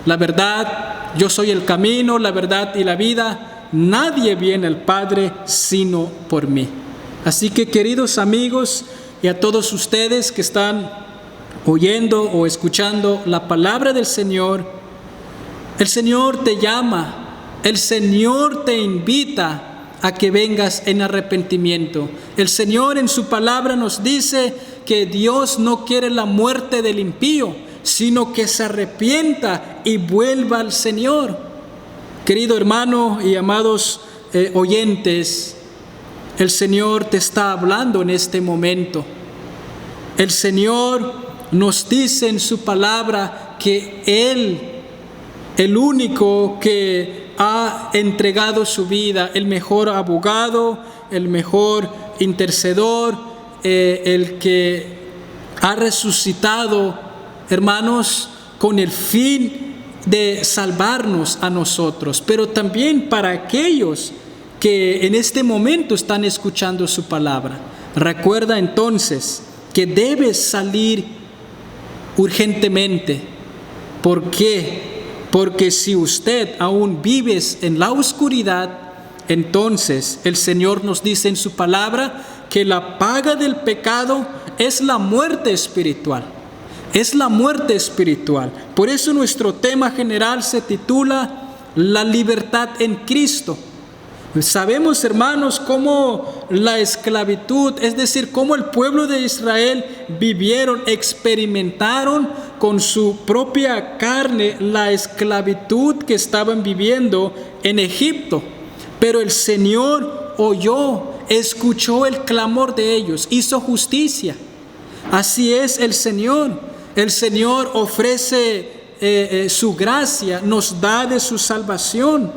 la verdad, yo soy el camino, la verdad y la vida. Nadie viene al Padre sino por mí. Así que, queridos amigos, y a todos ustedes que están oyendo o escuchando la palabra del Señor, el Señor te llama El Señor te invita a que vengas en arrepentimiento. El Señor en su palabra nos dice que Dios no quiere la muerte del impío, sino que se arrepienta y vuelva al Señor. Querido hermano y amados oyentes, el Señor te está hablando en este momento. El Señor nos dice en su palabra que Él, el único que ha entregado su vida, el mejor abogado, el mejor intercedor, el que ha resucitado, hermanos, con el fin de salvarnos a nosotros, pero también para aquellos que en este momento están escuchando su palabra. Recuerda entonces que debes salir urgentemente. ¿Por qué? Porque si usted aún vive en la oscuridad, entonces el Señor nos dice en su palabra que la paga del pecado es la muerte espiritual. Es la muerte espiritual. Por eso nuestro tema general se titula La libertad en Cristo. Sabemos, hermanos, cómo la esclavitud, es decir, cómo el pueblo de Israel vivieron, experimentaron con su propia carne la esclavitud que estaban viviendo en Egipto. Pero el Señor oyó, escuchó el clamor de ellos, hizo justicia. Así es el Señor. El Señor ofrece su gracia, nos da de su salvación.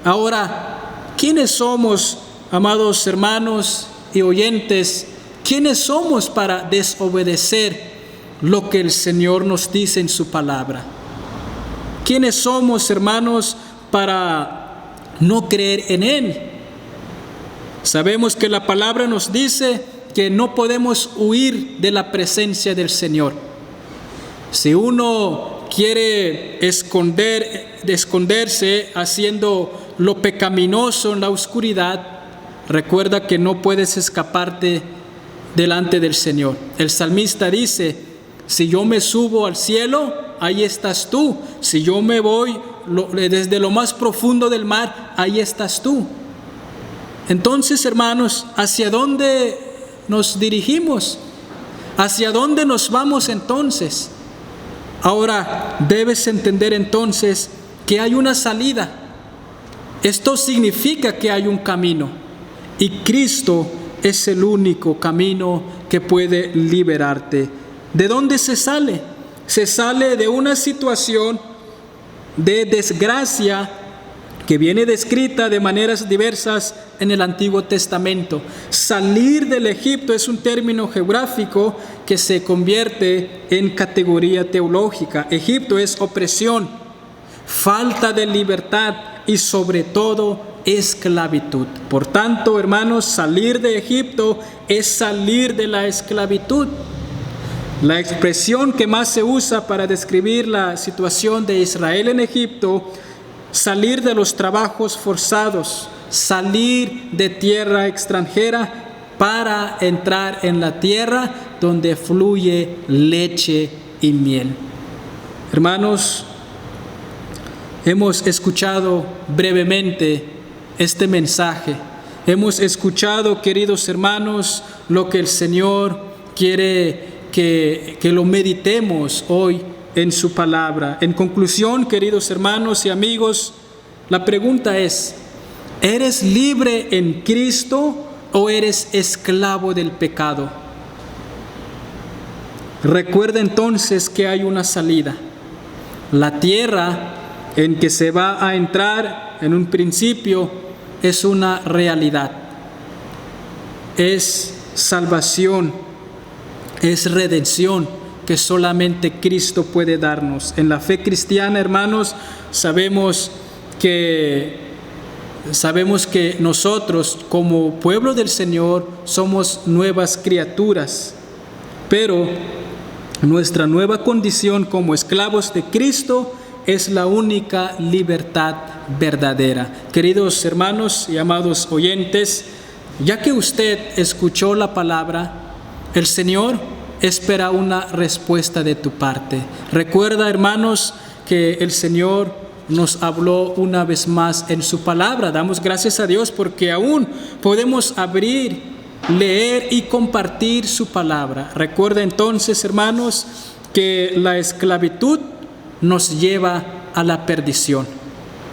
Ahora, ¿quiénes somos, amados hermanos y oyentes? ¿Quiénes somos para desobedecer lo que el Señor nos dice en su palabra? ¿Quiénes somos, hermanos, para no creer en Él? Sabemos que la palabra nos dice que no podemos huir de la presencia del Señor. Si uno quiere esconderse haciendo lo pecaminoso en la oscuridad, recuerda que no puedes escaparte delante del Señor. El salmista dice: si yo me subo al cielo, ahí estás tú. Si yo me voy desde lo más profundo del mar, ahí estás tú. Entonces, hermanos, ¿hacia dónde nos dirigimos? ¿Hacia dónde nos vamos entonces? Ahora, debes entender entonces que hay una salida. Esto significa que hay un camino. Y Cristo es el único camino que puede liberarte. ¿De dónde se sale? Se sale de una situación de desgracia que viene descrita de maneras diversas en el Antiguo Testamento. Salir del Egipto es un término geográfico que se convierte en categoría teológica. Egipto es opresión, falta de libertad y sobre todo esclavitud. Por tanto, hermanos, salir de Egipto es salir de la esclavitud. La expresión que más se usa para describir la situación de Israel en Egipto: salir de los trabajos forzados, salir de tierra extranjera para entrar en la tierra donde fluye leche y miel. Hermanos, hemos escuchado brevemente este mensaje. Hemos escuchado, queridos hermanos, lo que el Señor quiere que lo meditemos hoy en su palabra. En conclusión, queridos hermanos y amigos, la pregunta es: ¿eres libre en Cristo o eres esclavo del pecado? Recuerda entonces que hay una salida. La tierra en que se va a entrar en un principio es una realidad. Es salvación, es redención que solamente Cristo puede darnos. En la fe cristiana, hermanos, sabemos que nosotros como pueblo del Señor somos nuevas criaturas, pero nuestra nueva condición como esclavos de Cristo es la única libertad verdadera. Queridos hermanos y amados oyentes, ya que usted escuchó la palabra, el Señor espera una respuesta de tu parte. Recuerda, hermanos, que el Señor nos habló una vez más en su palabra. Damos gracias a Dios porque aún podemos abrir, leer y compartir su palabra. Recuerda entonces, hermanos, que la esclavitud nos lleva a la perdición.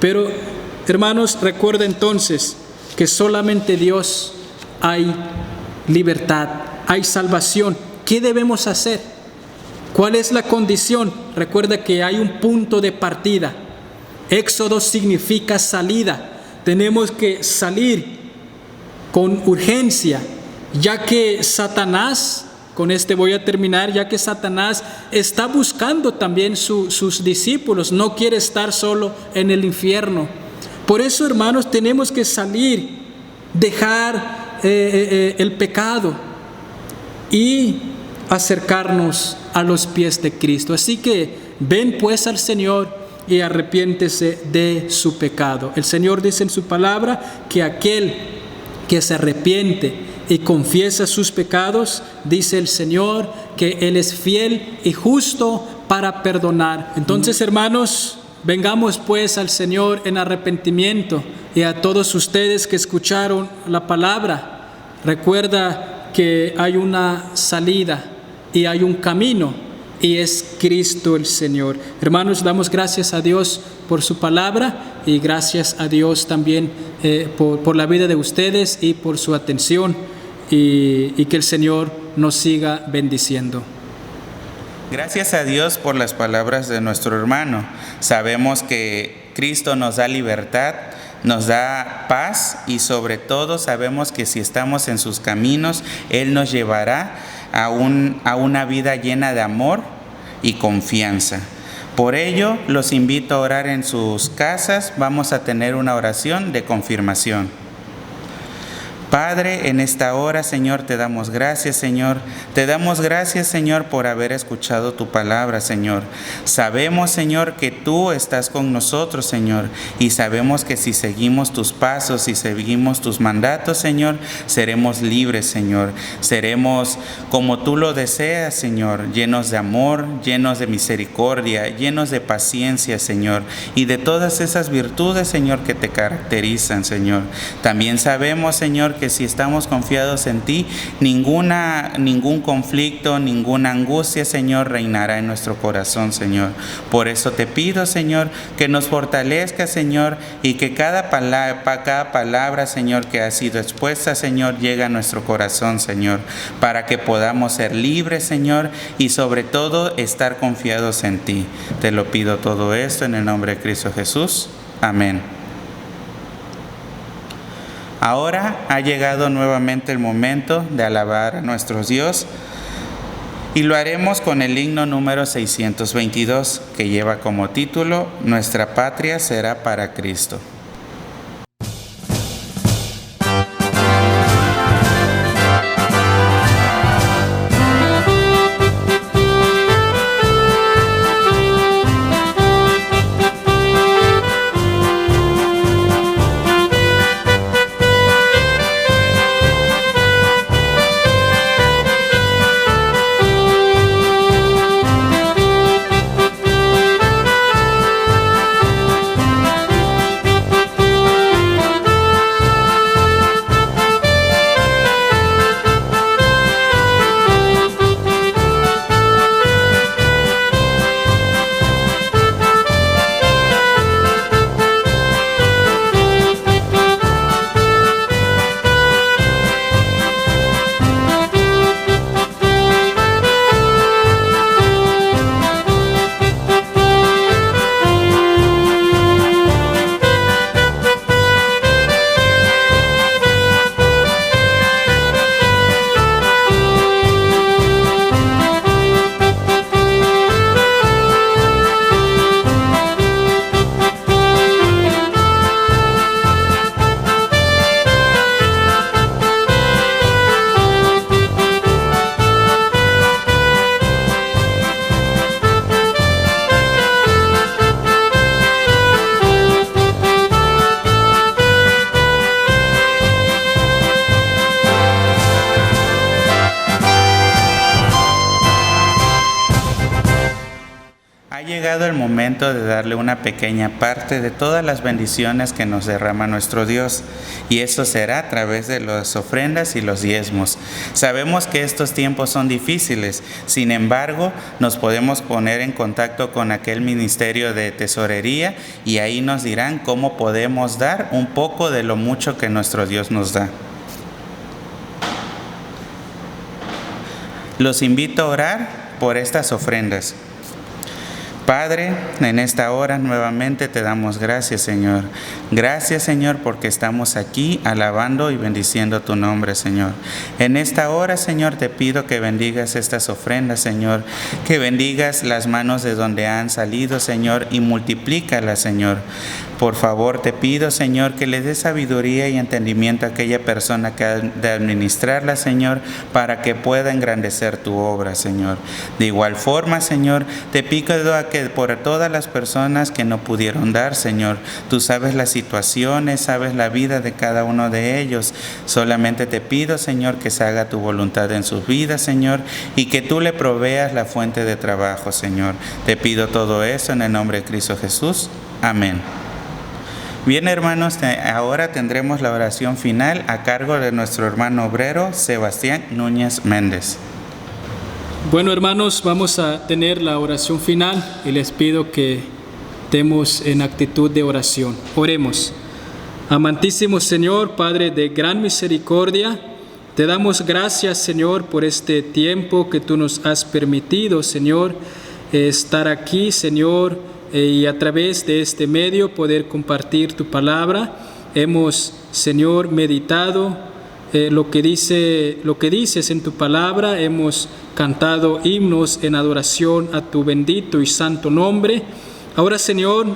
Pero, hermanos, recuerda entonces que solamente Dios hay libertad, hay salvación. ¿Qué debemos hacer? ¿Cuál es la condición? Recuerda que hay un punto de partida. Éxodo significa salida. Tenemos que salir con urgencia, ya que Satanás, con este voy a terminar, ya que Satanás está buscando también sus discípulos, no quiere estar solo en el infierno. Por eso, hermanos, tenemos que salir, dejar el pecado y acercarnos a los pies de Cristo. Así que ven pues al Señor y arrepiéntese de su pecado. El Señor dice en su palabra que aquel que se arrepiente y confiesa sus pecados, dice el Señor que Él es fiel y justo para perdonar. Entonces, hermanos, vengamos pues al Señor en arrepentimiento. Y a todos ustedes que escucharon la palabra, recuerda que hay una salida y hay un camino, y es Cristo el Señor. Hermanos, damos gracias a Dios por su palabra y gracias a Dios también por la vida de ustedes y por su atención, y que el Señor nos siga bendiciendo. Gracias a Dios por las palabras de nuestro hermano. Sabemos que Cristo nos da libertad, nos da paz, y sobre todo sabemos que si estamos en sus caminos, Él nos llevará a una vida llena de amor y confianza. Por ello, los invito a orar en sus casas. Vamos a tener una oración de confirmación. Padre, en esta hora, Señor, te damos gracias, Señor. Te damos gracias, Señor, por haber escuchado tu palabra, Señor. Sabemos, Señor, que tú estás con nosotros, Señor, y sabemos que si seguimos tus pasos y seguimos tus mandatos, Señor, seremos libres, Señor. Seremos como tú lo deseas, Señor, llenos de amor, llenos de misericordia, llenos de paciencia, Señor, y de todas esas virtudes, Señor, que te caracterizan, Señor. También sabemos, Señor, que si estamos confiados en ti, ningún conflicto, ninguna angustia, Señor, reinará en nuestro corazón, Señor. Por eso te pido, Señor, que nos fortalezca, Señor, y que cada palabra, Señor, que ha sido expuesta, Señor, llegue a nuestro corazón, Señor, para que podamos ser libres, Señor, y sobre todo estar confiados en ti. Te lo pido todo esto en el nombre de Cristo Jesús. Amén. Ahora ha llegado nuevamente el momento de alabar a nuestro Dios, y lo haremos con el himno número 622, que lleva como título Nuestra patria será para Cristo. momento de darle una pequeña parte de todas las bendiciones que nos derrama nuestro Dios, y eso será a través de las ofrendas y los diezmos. Sabemos que estos tiempos son difíciles, sin embargo, nos podemos poner en contacto con aquel ministerio de tesorería y ahí nos dirán cómo podemos dar un poco de lo mucho que nuestro Dios nos da. Los invito a orar por estas ofrendas. Padre, en esta hora nuevamente te damos gracias, Señor. Gracias, Señor, porque estamos aquí alabando y bendiciendo tu nombre, Señor. En esta hora, Señor, te pido que bendigas estas ofrendas, Señor, que bendigas las manos de donde han salido, Señor, y multiplícalas, Señor. Por favor, te pido, Señor, que le des sabiduría y entendimiento a aquella persona que ha de administrarla, Señor, para que pueda engrandecer tu obra, Señor. De igual forma, Señor, te pido a que por todas las personas que no pudieron dar, Señor, tú sabes las situaciones, sabes la vida de cada uno de ellos. Solamente te pido, Señor, que se haga tu voluntad en sus vidas, Señor, y que tú le proveas la fuente de trabajo, Señor. Te pido todo eso en el nombre de Cristo Jesús. Amén. Bien, hermanos, ahora tendremos la oración final a cargo de nuestro hermano obrero Sebastián Núñez Méndez. Bueno, hermanos, vamos a tener la oración final y les pido que estemos en actitud de oración. Oremos. Amantísimo Señor, Padre de gran misericordia, te damos gracias, Señor, por este tiempo que tú nos has permitido, Señor, estar aquí, Señor, y a través de este medio poder compartir tu palabra. Hemos, Señor, meditado lo que dices en tu palabra. Hemos cantado himnos en adoración a tu bendito y santo nombre. Ahora, Señor,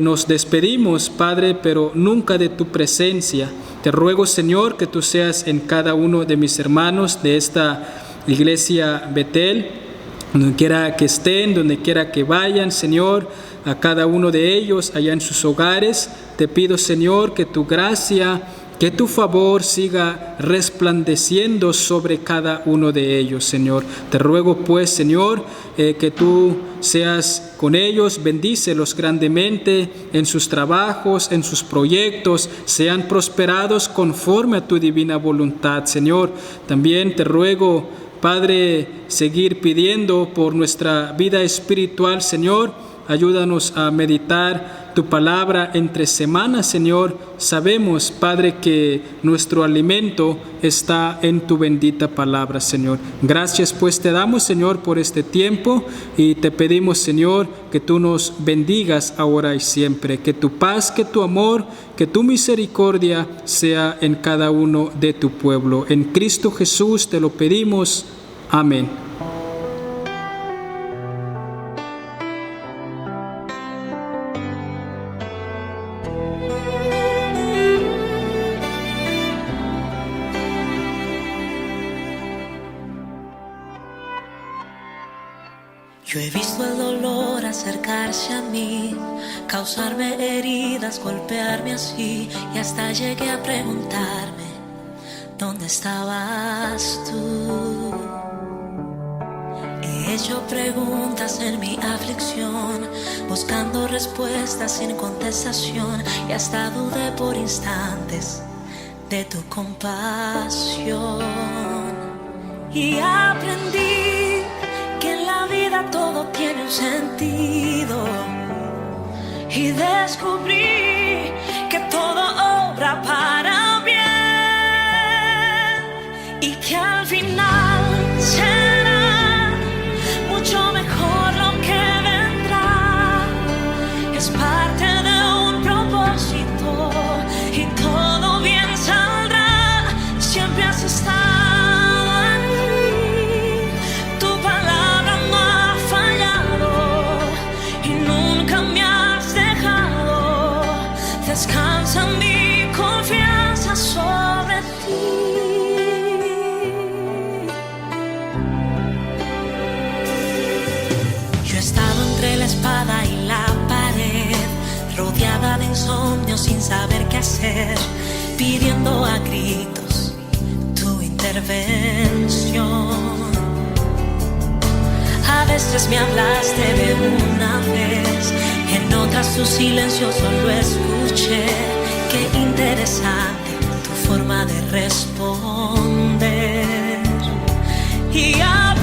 nos despedimos, Padre, pero nunca de tu presencia. Te ruego, Señor, que tú seas en cada uno de mis hermanos de esta iglesia Betel, donde quiera que estén, donde quiera que vayan, Señor, a cada uno de ellos allá en sus hogares. Te pido, Señor, que tu gracia, que tu favor siga resplandeciendo sobre cada uno de ellos, Señor. Te ruego, pues, Señor, que tú seas con ellos, bendícelos grandemente en sus trabajos, en sus proyectos, sean prosperados conforme a tu divina voluntad, Señor. También te ruego, Padre, seguir pidiendo por nuestra vida espiritual, Señor. Ayúdanos a meditar tu palabra entre semanas, Señor. Sabemos, Padre, que nuestro alimento está en tu bendita palabra, Señor. Gracias, pues, te damos, Señor, por este tiempo y te pedimos, Señor, que tú nos bendigas ahora y siempre. Que tu paz, que tu amor, que tu misericordia sea en cada uno de tu pueblo. En Cristo Jesús te lo pedimos. Amén. Yo he visto el dolor acercarse a mí, causarme heridas, golpearme así, y hasta llegué a preguntarme, ¿dónde estabas tú? He hecho preguntas en mi aflicción, buscando respuestas sin contestación, y hasta dudé por instantes de tu compasión. Y aprendí que en la vida todo tiene un sentido, y descubrí que todo obra para bien, y que al final será mucho mejor lo que vendrá. Es parte de un propósito y todo bien saldrá. Siempre has estado descansa mi confianza sobre ti. Yo he estado entre la espada y la pared, rodeada de insomnio sin saber qué hacer, pidiendo a gritos tu intervención. A veces me hablaste de una vez, en otras tu silencio solo escuché. Qué interesante tu forma de responder. Y a